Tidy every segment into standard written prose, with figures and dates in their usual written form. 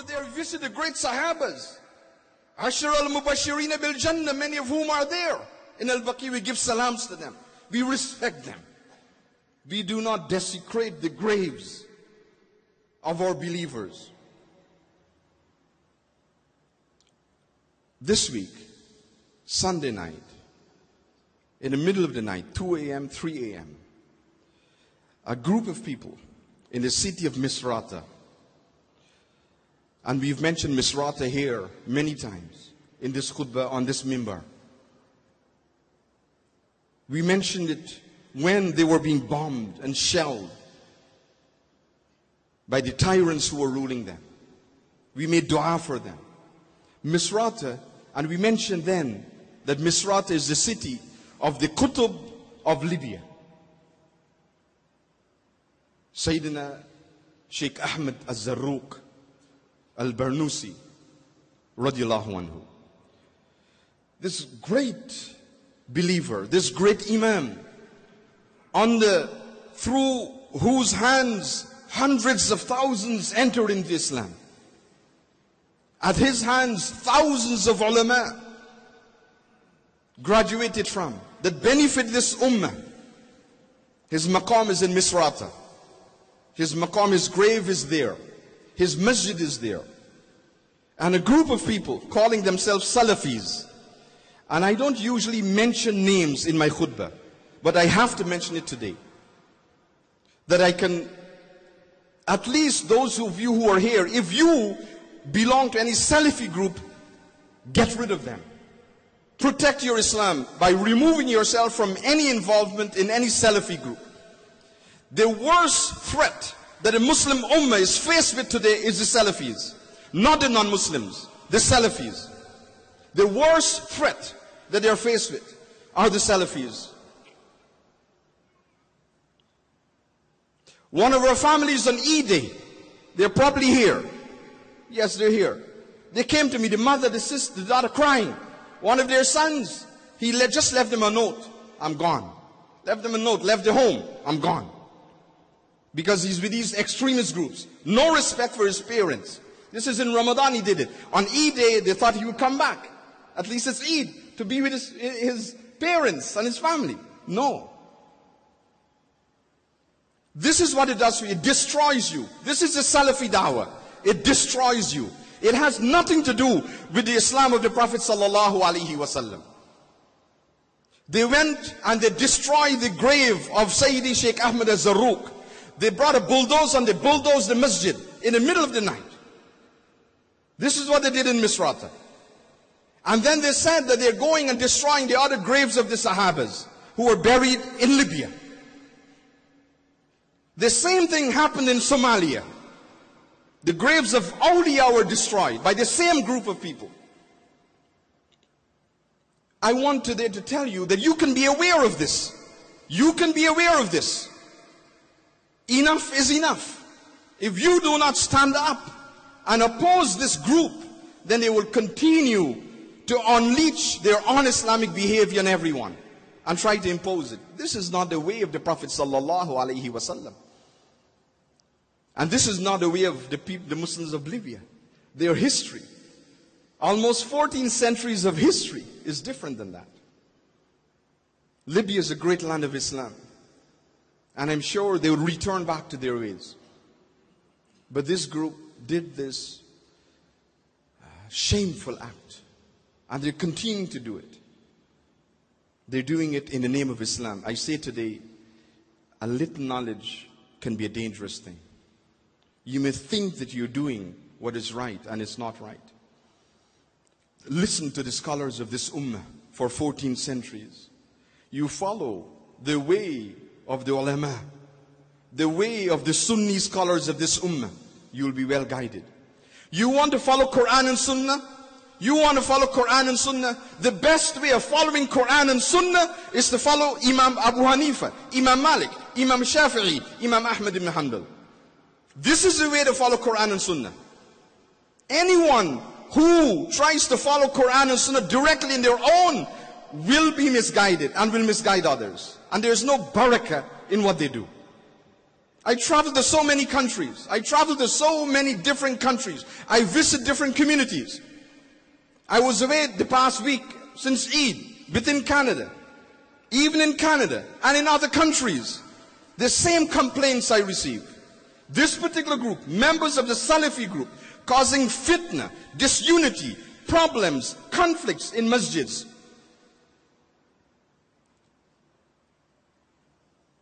were there visited the great Sahabas. Ashar al-Mubashirina bil-Jannah, many of whom are there. In Al-Baqi, we give salams to them. We respect them. We do not desecrate the graves of our believers. This week, Sunday night, in the middle of the night, 2 a.m., 3 a.m., a group of people in the city of Misrata, and we've mentioned Misrata here many times in this khutbah, on this mimbar. We mentioned it when they were being bombed and shelled by the tyrants who were ruling them. We made dua for them. Misrata, and we mentioned then that Misrata is the city of the Qutb of Libya. Sayyidina Sheikh Ahmed al-Zarruq al-Barnusi radiyallahu anhu. This great believer, this great imam, through whose hands hundreds of thousands entered into Islam. At his hands, thousands of ulama graduated from, that benefit this ummah. His maqam is in Misrata. His maqam, his grave is there. His masjid is there. And a group of people calling themselves Selefis. And I don't usually mention names in my khutbah, but I have to mention it today. That I can, at least those of you who are here, if you belong to any Salafi group, get rid of them. Protect your Islam by removing yourself from any involvement in any Salafi group. The worst threat that a Muslim ummah is faced with today is the Salafis. Not the non-Muslims, the Salafis. The worst threat that they are faced with are the Salafis. One of our families on Eid Day, they're probably here. Yes, they're here. They came to me, the mother, the sister, the daughter crying. One of their sons, he just left them a note. I'm gone. Left them a note, left the home. I'm gone. Because he's with these extremist groups. No respect for his parents. This is in Ramadan he did it. On Eid Day, they thought he would come back. At least it's Eid, to be with his parents and his family. No. This is what it does for you. It destroys you. This is the Salafi da'wah. It destroys you. It has nothing to do with the Islam of the Prophet sallallahu alaihi wasallam. They went and they destroyed the grave of Sayyidi Sheikh Ahmed al-Zarruq. They brought a bulldozer and they bulldozed the masjid in the middle of the night. This is what they did in Misrata. And then they said that they're going and destroying the other graves of the Sahabas who were buried in Libya. The same thing happened in Somalia. The graves of awliya were destroyed by the same group of people. I want today to tell you that you can be aware of this. You can be aware of this. Enough is enough. If you do not stand up and oppose this group, then they will continue to unleash their un-Islamic behavior on everyone and try to impose it. This is not the way of the Prophet sallallahu alaihi wasallam. And this is not the way of the Muslims of Libya. Their history, almost 14 centuries of history, is different than that. Libya is a great land of Islam. And I'm sure they will return back to their ways. But this group did this shameful act. And they're continuing to do it. They're doing it in the name of Islam. I say today, a little knowledge can be a dangerous thing. You may think that you're doing what is right, and it's not right. Listen to the scholars of this ummah for 14 centuries. You follow the way of the ulama, the way of the Sunni scholars of this ummah, you will be well guided. You want to follow Quran and Sunnah? You want to follow Quran and Sunnah? The best way of following Quran and Sunnah is to follow Imam Abu Hanifa, Imam Malik, Imam Shafi'i, Imam Ahmad ibn Hanbal. This is the way to follow Quran and Sunnah. Anyone who tries to follow Quran and Sunnah directly in their own will be misguided and will misguide others. And there is no barakah in what they do. I travel to so many countries. I travel to so many different countries. I visit different communities. I was away the past week since Eid within Canada. Even in Canada and in other countries, the same complaints I receive. This particular group, members of the Selefi group, causing fitna, disunity, problems, conflicts in masjids.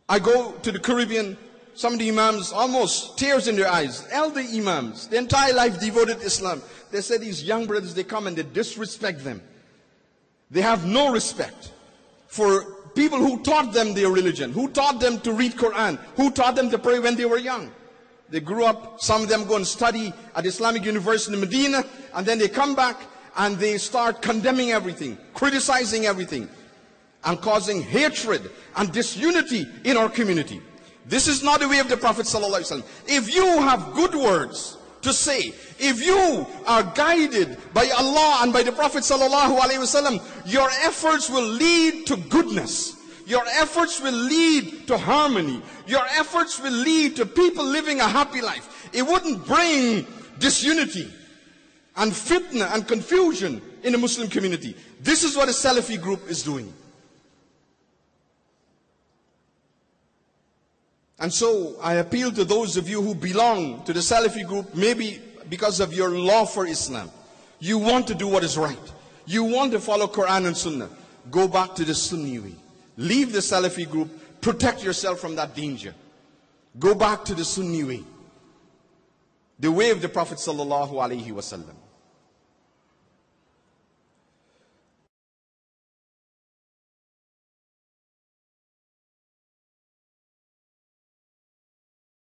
I go to the Caribbean, some of the imams, almost tears in their eyes, elder imams, the entire life devoted to Islam. They say these young brothers, they come and they disrespect them. They have no respect for people who taught them their religion, who taught them to read Quran, who taught them to pray when they were young. They grew up, some of them go and study at Islamic University in Medina, and then they come back and they start condemning everything, criticizing everything, and causing hatred and disunity in our community. This is not the way of the Prophet ﷺ. If you have good words to say, if you are guided by Allah and by the Prophet ﷺ, your efforts will lead to goodness. Your efforts will lead to harmony. Your efforts will lead to people living a happy life. It wouldn't bring disunity and fitna and confusion in the Muslim community. This is what a Salafi group is doing. And so I appeal to those of you who belong to the Salafi group, maybe because of your love for Islam. You want to do what is right. You want to follow Quran and Sunnah. Go back to the Sunni way. Leave the Salafi group. Protect yourself from that danger. Go back to the Sunni way. The way of the Prophet sallallahu alaihi wasallam.